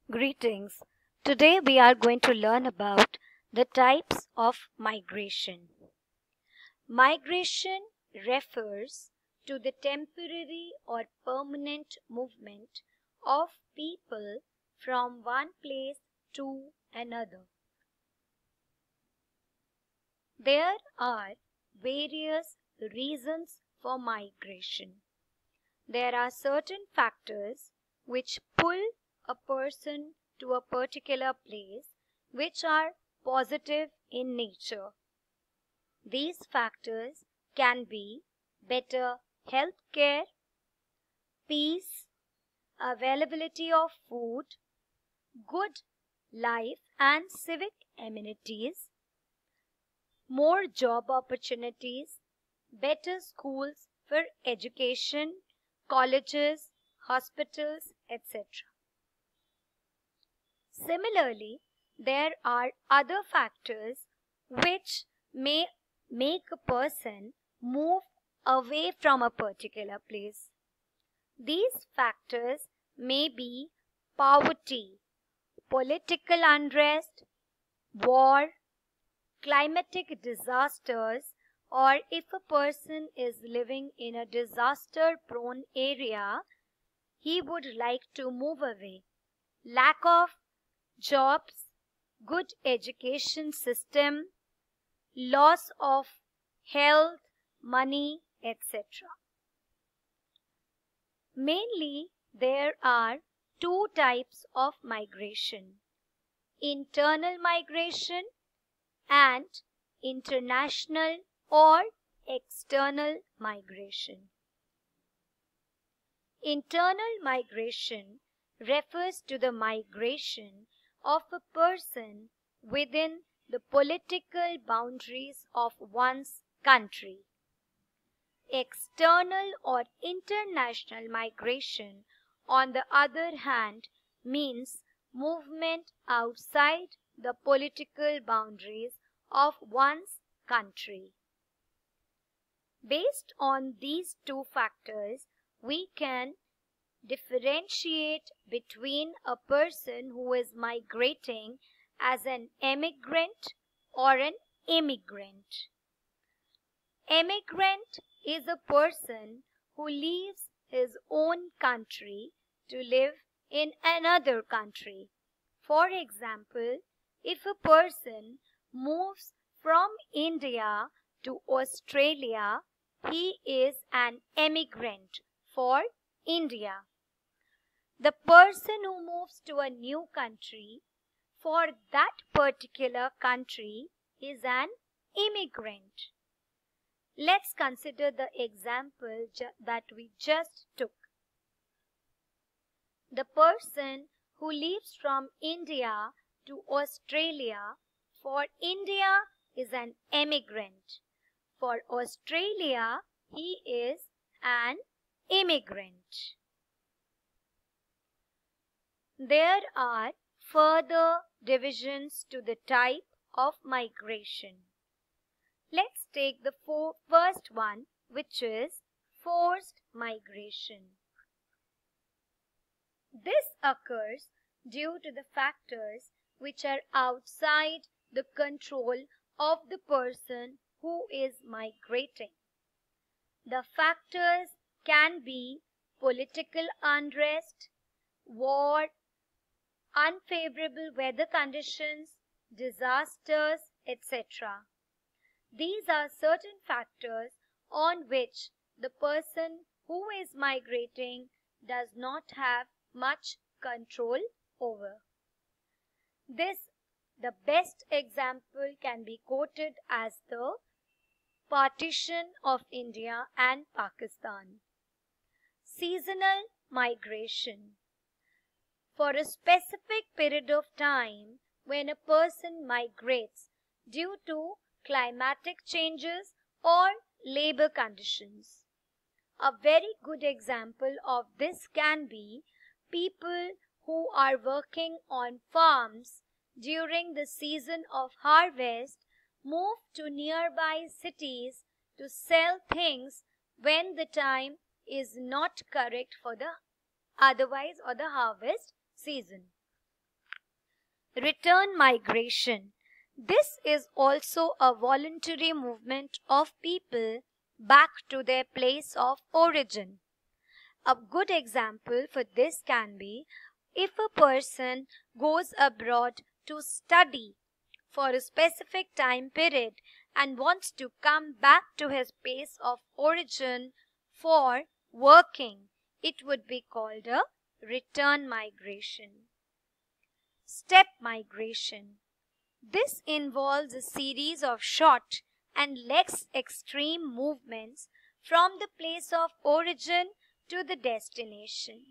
Greetings. Today we are going to learn about the types of migration. Migration refers to the temporary or permanent movement of people from one place to another. There are various reasons for migration. There are certain factors which pull a person to a particular place which are positive in nature. These factors can be better health care, peace, availability of food, good life and civic amenities, more job opportunities, better schools for education, colleges, hospitals, etc. Similarly, there are other factors which may make a person move away from a particular place. These factors may be poverty, political unrest, war, climatic disasters, or if a person is living in a disaster-prone area, he would like to move away. Lack of jobs, good education system, loss of health, money, etc. Mainly, there are two types of migration: internal migration and international or external migration. Internal migration refers to the migration of a person within the political boundaries of one's country. External or international migration, on the other hand, means movement outside the political boundaries of one's country. Based on these two factors, we can differentiate between a person who is migrating as an emigrant or an immigrant. Emigrant is a person who leaves his own country to live in another country. For example, if a person moves from India to Australia, he is an emigrant for India. The person who moves to a new country, for that particular country, is an immigrant. Let's consider the example that we just took. The person who leaves from India to Australia, for India, is an emigrant. For Australia, he is an immigrant. There are further divisions to the type of migration. Let's take the first one, which is forced migration. This occurs due to the factors which are outside the control of the person who is migrating. The factors can be political unrest, war, unfavorable weather conditions, disasters, etc. These are certain factors on which the person who is migrating does not have much control over. The best example can be quoted as the partition of India and Pakistan. Seasonal migration. For a specific period of time, when a person migrates due to climatic changes or labor conditions. A very good example of this can be people who are working on farms during the season of harvest move to nearby cities to sell things when the time is not correct for the harvest season. Return migration. This is also a voluntary movement of people back to their place of origin. A good example for this can be if a person goes abroad to study for a specific time period and wants to come back to his place of origin for working, it would be called a return migration. Step migration. This involves a series of short and less extreme movements from the place of origin to the destination.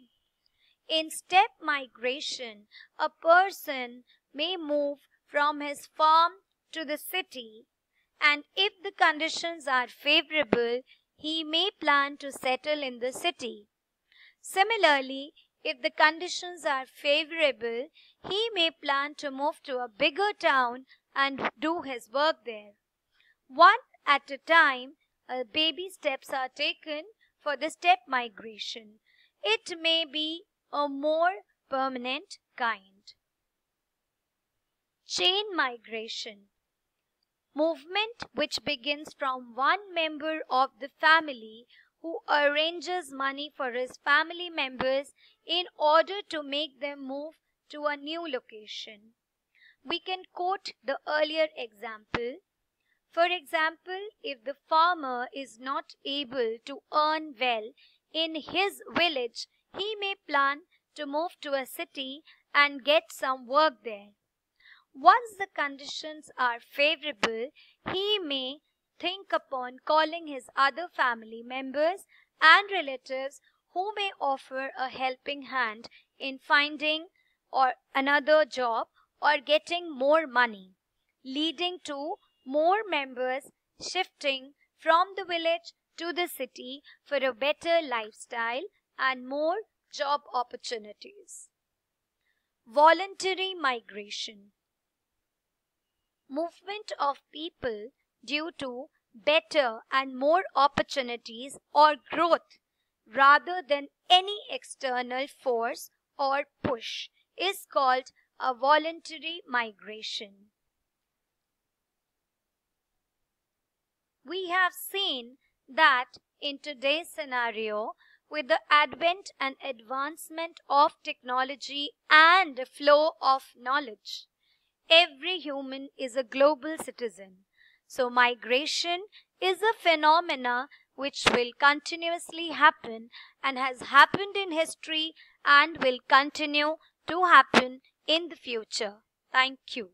In step migration, a person may move from his farm to the city, and if the conditions are favorable, he may plan to settle in the city. Similarly, if the conditions are favorable, he may plan to move to a bigger town and do his work there. One at a time, baby steps are taken for the step migration. It may be a more permanent kind. Chain migration. Movement which begins from one member of the family who arranges money for his family members in order to make them move to a new location. We can quote the earlier example. For example, if the farmer is not able to earn well in his village, he may plan to move to a city and get some work there. Once the conditions are favorable, he may think upon calling his other family members and relatives who may offer a helping hand in finding or another job or getting more money, leading to more members shifting from the village to the city for a better lifestyle and more job opportunities. Voluntary migration. Movement of people due to better and more opportunities or growth rather than any external force or push is called a voluntary migration. We have seen that in today's scenario, with the advent and advancement of technology and the flow of knowledge, every human is a global citizen. So migration is a phenomena which will continuously happen and has happened in history and will continue to happen in the future. Thank you.